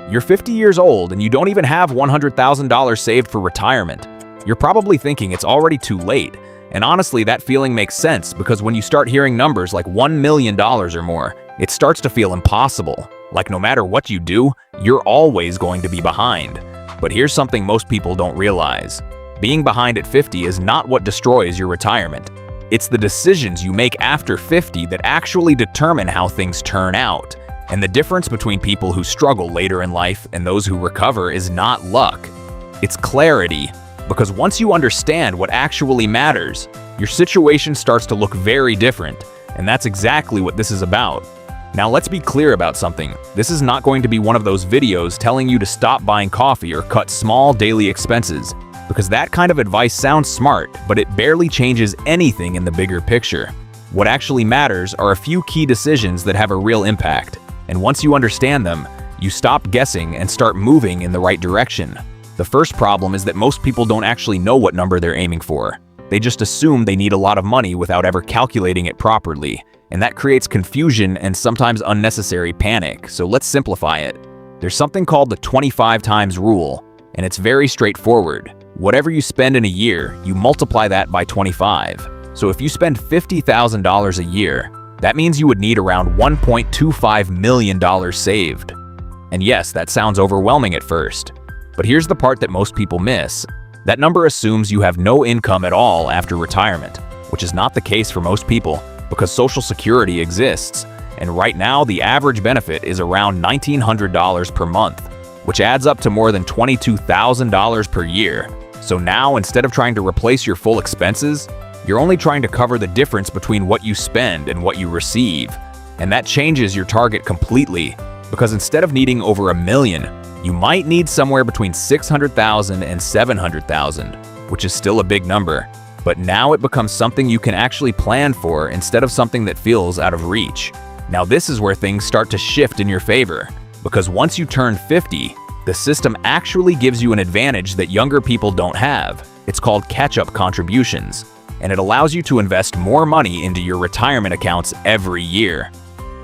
You're 50 years old and you don't even have $100,000 saved for retirement. You're probably thinking it's already too late. And honestly, that feeling makes sense because when you start hearing numbers like $1 million or more, it starts to feel impossible. Like no matter what you do, you're always going to be behind. But here's something most people don't realize. Being behind at 50 is not what destroys your retirement. It's the decisions you make after 50 that actually determine how things turn out. And the difference between people who struggle later in life and those who recover is not luck. It's clarity. Because once you understand what actually matters, your situation starts to look very different. And that's exactly what this is about. Now let's be clear about something. This is not going to be one of those videos telling you to stop buying coffee or cut small daily expenses. Because that kind of advice sounds smart, but it barely changes anything in the bigger picture. What actually matters are a few key decisions that have a real impact. And once you understand them, you stop guessing and start moving in the right direction. The first problem is that most people don't actually know what number they're aiming for. They just assume they need a lot of money without ever calculating it properly. And that creates confusion and sometimes unnecessary panic. So let's simplify it. There's something called the 25 times rule, and it's very straightforward. Whatever you spend in a year, you multiply that by 25. So if you spend $50,000 a year, that means you would need around $1.25 million saved. And yes, that sounds overwhelming at first. But here's the part that most people miss. That number assumes you have no income at all after retirement, which is not the case for most people because Social Security exists. And right now, the average benefit is around $1,900 per month, which adds up to more than $22,000 per year. So now, instead of trying to replace your full expenses, you're only trying to cover the difference between what you spend and what you receive. And that changes your target completely, because instead of needing over $1 million, you might need somewhere between $600,000 and $700,000, which is still a big number. But now it becomes something you can actually plan for instead of something that feels out of reach. Now this is where things start to shift in your favor, because once you turn 50, the system actually gives you an advantage that younger people don't have. It's called catch-up contributions, and it allows you to invest more money into your retirement accounts every year.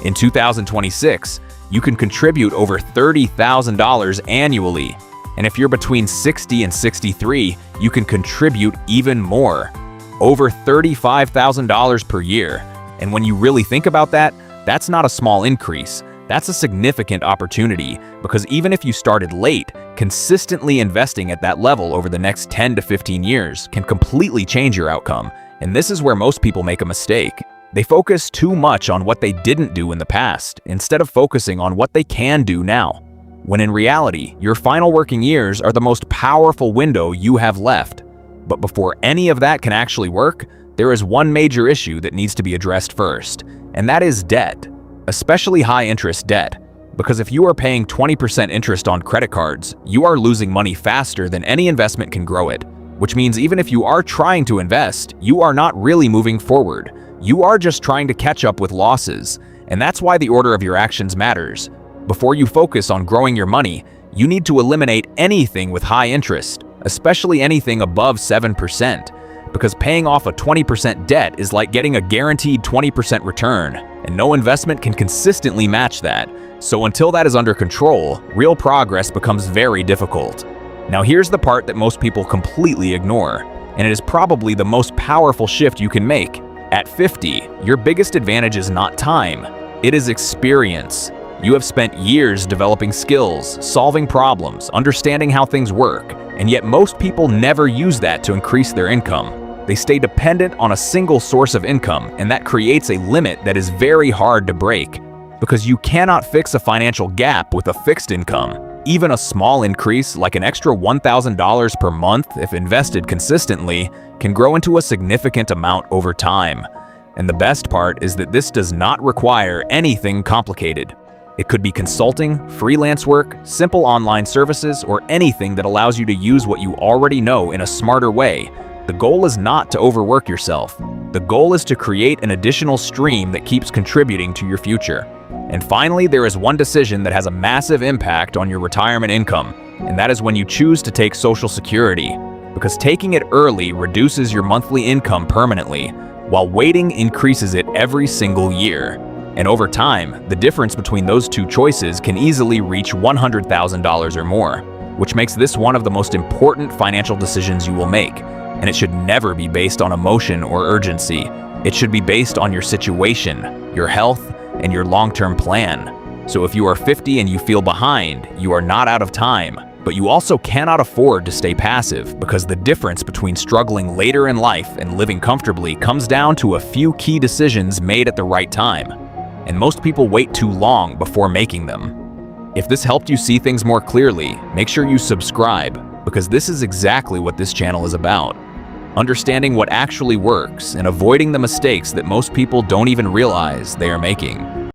In 2026, you can contribute over $30,000 annually. And if you're between 60 and 63, you can contribute even more, over $35,000 per year. And when you really think about that, that's not a small increase. That's a significant opportunity, because even if you started late, consistently investing at that level over the next 10 to 15 years can completely change your outcome. And this is where most people make a mistake. They focus too much on what they didn't do in the past, instead of focusing on what they can do now. When in reality, your final working years are the most powerful window you have left. But before any of that can actually work, there is one major issue that needs to be addressed first, and that is debt. Especially high-interest debt, because if you are paying 20% interest on credit cards, you are losing money faster than any investment can grow it, which means even if you are trying to invest, you are not really moving forward. You are just trying to catch up with losses, and that's why the order of your actions matters. Before you focus on growing your money, you need to eliminate anything with high interest, especially anything above 7%, because paying off a 20% debt is like getting a guaranteed 20% return, and no investment can consistently match that. So until that is under control, real progress becomes very difficult. Now here's the part that most people completely ignore, and it is probably the most powerful shift you can make. At 50, your biggest advantage is not time, it is experience. You have spent years developing skills, solving problems, understanding how things work, and yet most people never use that to increase their income. They stay dependent on a single source of income, and that creates a limit that is very hard to break. Because you cannot fix a financial gap with a fixed income. Even a small increase, like an extra $1,000 per month if invested consistently, can grow into a significant amount over time. And the best part is that this does not require anything complicated. It could be consulting, freelance work, simple online services, or anything that allows you to use what you already know in a smarter way. The goal is not to overwork yourself. The goal is to create an additional stream that keeps contributing to your future. And finally, there is one decision that has a massive impact on your retirement income, and that is when you choose to take Social Security, because taking it early reduces your monthly income permanently, while waiting increases it every single year. And over time, the difference between those two choices can easily reach $100,000 or more, which makes this one of the most important financial decisions you will make. And it should never be based on emotion or urgency. It should be based on your situation, your health, and your long-term plan. So if you are 50 and you feel behind, you are not out of time, but you also cannot afford to stay passive, because the difference between struggling later in life and living comfortably comes down to a few key decisions made at the right time. And most people wait too long before making them. If this helped you see things more clearly, make sure you subscribe, because this is exactly what this channel is about. Understanding what actually works and avoiding the mistakes that most people don't even realize they are making.